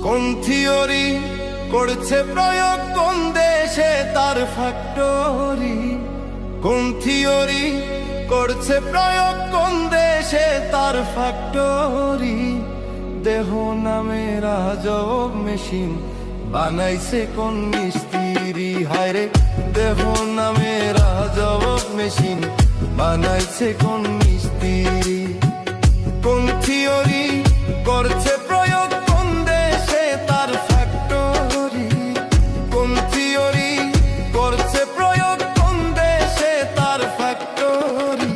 কোন থিওরি করছে প্রয়োগ, কোন দেশে তার ফ্যাক্টরি? কোন থিওরি করছে প্রয়োগ, কোন দেশে তার ফ্যাক্টরি? দেহ নামের আজব মেশিন বানাইছে কোন মিস্ত্রি? হায়রে দেহ নামের আজব মেশিন বানাইছে কোন মিস্ত্রি? কোন থিওরি করছে প্রয়োগ, কোন দেশে তার ফ্যাক্টরি? কোন থিওরি করছে প্রয়োগ, কোন দেশে তার ফ্যাক্টরি?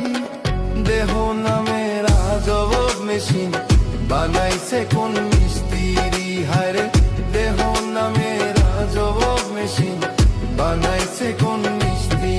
দেহ নামের আজব মেশিন বানাইছে কোন মিস্ত্রি? হায়রে দেহ নামের আজব মেশিন বানাইছে কোন মিস্ত্রি?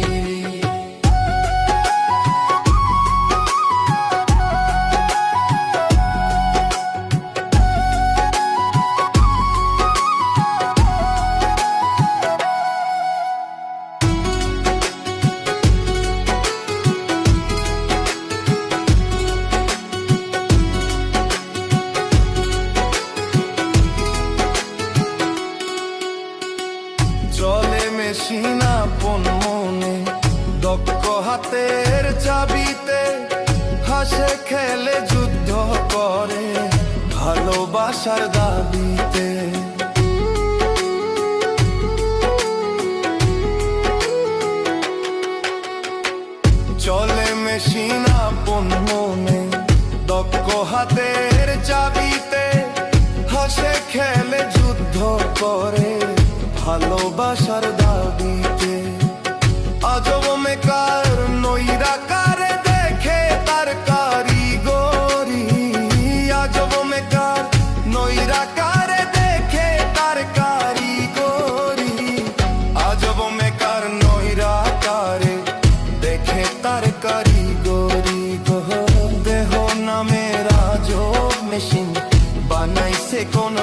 চলে মেশিন আপন মনে, দক্ষ হাতের চাবিতে, হাসে খেলে যুদ্ধ করে ভালোবাসার দাবিতে। চলে মেশিন আপন মনে, দক্ষ হাতের চাবিতে, হাসে খেলে যুদ্ধ করে ভালোবাসার দাবিতে। আজব মেকার নৈরাকার দেখে তার কারিগরি, আজব মেকার নৈরাকার দেখে তার কারিগরি, আজব মেকার নৈরাকারে দেখে তার কারিগরি। দেহ নামের আজব মেশিন বানাইছে কোন